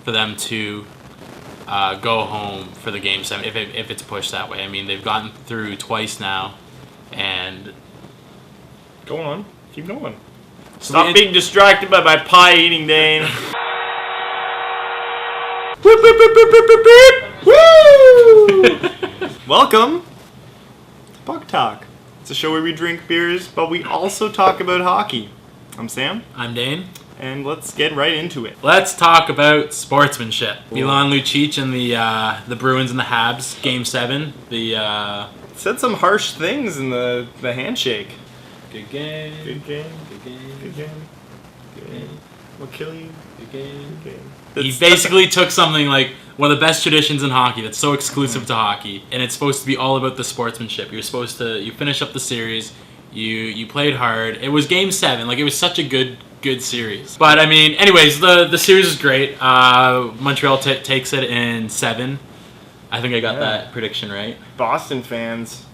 for them to go home for the Game 7 if it's pushed that way. I mean, they've gotten through twice now, and... Go on. Keep going. Stop being distracted by my pie-eating Dane. Whip, whip, whip, whip, whip, whip, whip. Woo! Welcome to Puck Talk. It's a show where we drink beers, but we also talk about hockey. I'm Sam. I'm Dane. And let's get right into it. Let's talk about sportsmanship. Milan Lucic and the Bruins and the Habs, Game 7. Said some harsh things in the handshake. Good game. Good game. Good game. Good game. Good game. We'll kill you. Good game. Good game. He basically took something like one of the best traditions in hockey that's so exclusive to hockey, and it's supposed to be all about the sportsmanship. You finish up the series, you played hard. It was Game 7, like it was such a good series. But I mean, anyways, the series is great. Montreal takes it in 7. I think I got that prediction right. Boston fans.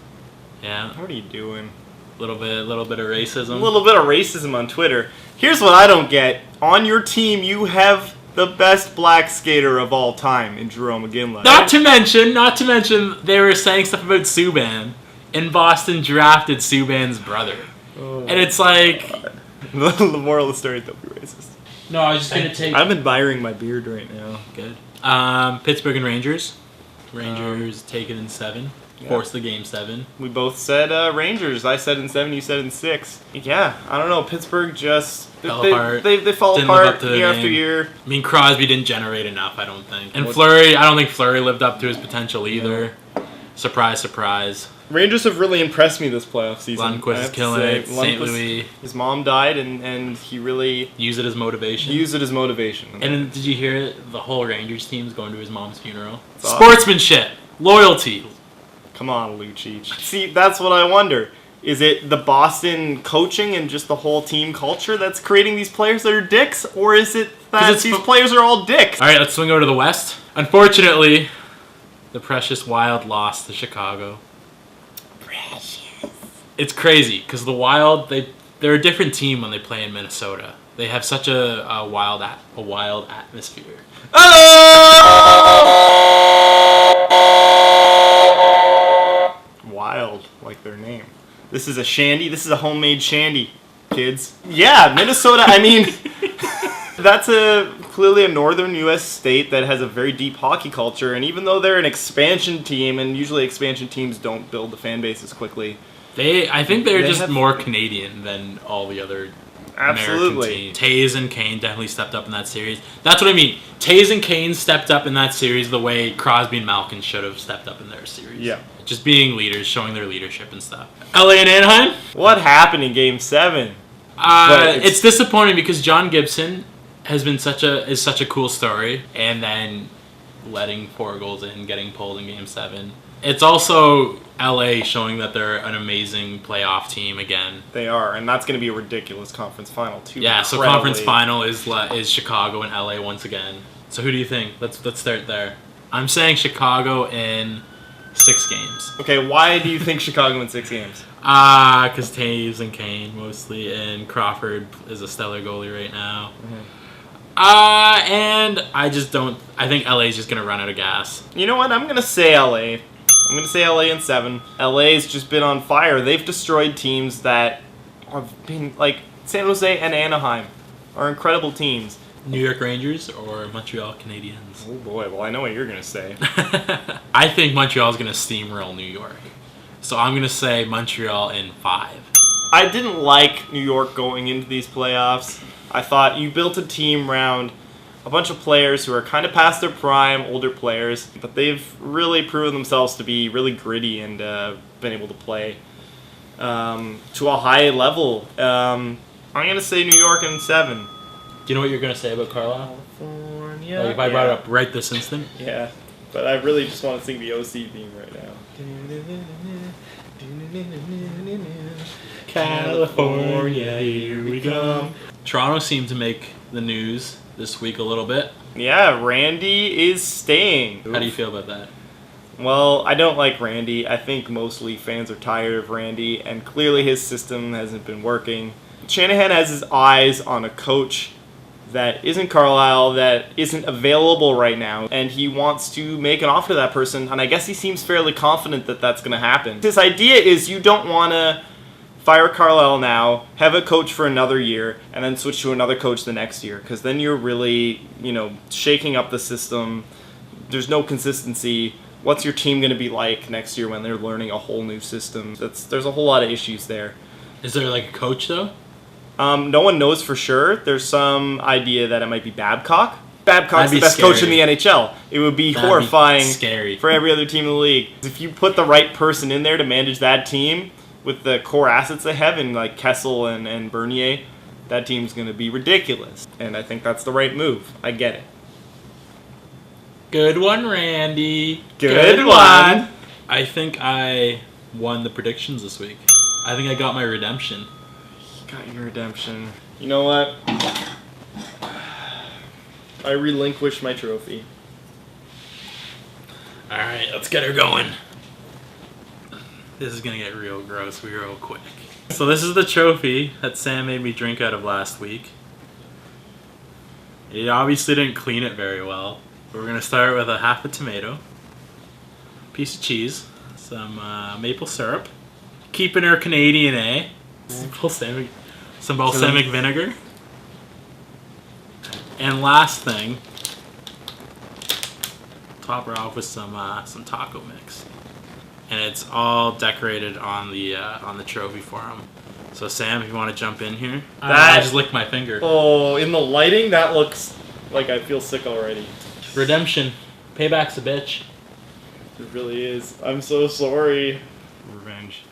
Yeah. What are you doing? A little bit of racism. A little bit of racism on Twitter. Here's what I don't get. On your team, you have the best black skater of all time in Jerome McGinley. Not to mention, they were saying stuff about Subban, and Boston drafted Subban's brother. Oh, and it's like... The moral of the story, don't be racist. No, I was just going to take... I'm admiring my beard right now. Good. Pittsburgh and Rangers. Rangers take it in 7. Force the Game 7. We both said Rangers. I said in 7, you said in 6. Yeah, I don't know. Pittsburgh just... Fell apart. They fall Didn't apart live up to year the after name. year. I mean, Crosby didn't generate enough, I don't think. And Fleury, I don't think Fleury lived up to his potential either. Surprise, surprise. Rangers have really impressed me this playoff season. Lundqvist is killing it. St. Louis. His mom died, and he really... Used it as motivation. And did you hear it? The whole Rangers team's going to his mom's funeral. Sportsmanship. Loyalty. Come on, Lucic. See, that's what I wonder. Is it the Boston coaching and just the whole team culture that's creating these players that are dicks? Or is it that these players are all dicks? All right, let's swing over to the West. Unfortunately, the precious Wild lost to Chicago. Precious. It's crazy, because the Wild, they're a different team when they play in Minnesota. They have such a wild atmosphere. Wild, like their name. This is a shandy. This is a homemade shandy, kids. Yeah, Minnesota, I mean, that's clearly a northern U.S. state that has a very deep hockey culture, and even though they're an expansion team, and usually expansion teams don't build the fan bases quickly. I think they're just more Canadian than all the other American teams. Taves and Kane definitely stepped up in that series. That's what I mean. Taves and Kane stepped up in that series the way Crosby and Malkin should have stepped up in their series. Yeah. Just being leaders, showing their leadership and stuff. LA and Anaheim? What happened in Game 7? It's disappointing because John Gibson is such a cool story, and then letting 4 goals in, getting pulled in Game 7. It's also LA showing that they're an amazing playoff team again. They are, and that's going to be a ridiculous conference final too. Yeah, so conference final is Chicago and LA once again. So who do you think? Let's start there. I'm saying Chicago in 6 games. Okay, why do you think Chicago in 6 games? Because Taves and Kane mostly, and Crawford is a stellar goalie right now. Mm-hmm. And I think LA's just going to run out of gas. You know what? I'm going to say LA. I'm going to say LA in 7. LA's just been on fire. They've destroyed teams that have been, like, San Jose and Anaheim are incredible teams. New York Rangers or Montreal Canadiens? Oh boy, well I know what you're going to say. I think Montreal's going to steamroll New York. So I'm going to say Montreal in 5. I didn't like New York going into these playoffs. I thought you built a team around a bunch of players who are kind of past their prime, older players, but they've really proven themselves to be really gritty and been able to play to a high level. I'm going to say New York in 7. Do you know what you're going to say about Carlisle? California. If I brought it up right this instant? Yeah, but I really just want to sing the OC theme right now. California, here we come. Toronto seemed to make the news this week a little bit. Yeah, Randy is staying. How do you feel about that? Well, I don't like Randy. I think mostly fans are tired of Randy, and clearly his system hasn't been working. Shanahan has his eyes on a coach that isn't Carlisle, that isn't available right now, and he wants to make an offer to that person, and I guess he seems fairly confident that that's going to happen. His idea is you don't want to fire Carlisle now, have a coach for another year, and then switch to another coach the next year, because then you're really, shaking up the system. There's no consistency. What's your team going to be like next year when they're learning a whole new system? There's a whole lot of issues there. Is there like a coach though? No one knows for sure. There's some idea that it might be Babcock. Babcock's the best scary. coach in the NHL. It would be horrifying scary for every other team in the league. If you put the right person in there to manage that team with the core assets they have in like Kessel and Bernier, that team's going to be ridiculous. And I think that's the right move. I get it. Good one, Randy. Good one. I think I won the predictions this week. I think I got my redemption. Got your redemption. You know what? I relinquish my trophy. Alright, let's get her going. This is gonna get real gross real quick. So this is the trophy that Sam made me drink out of last week. He obviously didn't clean it very well. We're gonna start with a half a tomato, piece of cheese, some maple syrup, keeping her Canadian, eh? Some balsamic vinegar, and last thing, top her off with some taco mix, and it's all decorated on the trophy for him. So Sam, if you want to jump in here, I just licked my finger. Oh, in the lighting, that looks like I feel sick already. Redemption, payback's a bitch. It really is. I'm so sorry. Revenge.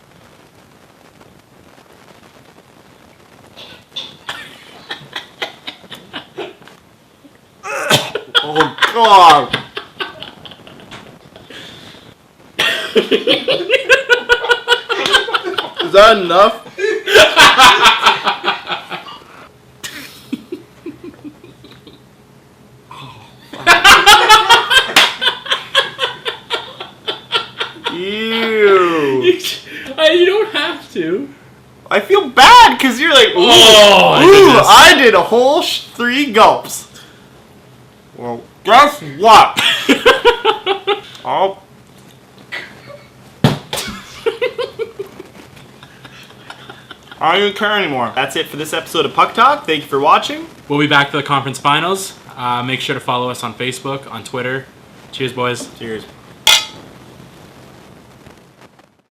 Oh God! Is that enough? Ew! You don't have to. I feel bad because you're like, ooh, I did a whole 3 gulps. Well, guess what? I don't care anymore. That's it for this episode of Puck Talk. Thank you for watching. We'll be back for the conference finals. Make sure to follow us on Facebook, on Twitter. Cheers, boys. Cheers.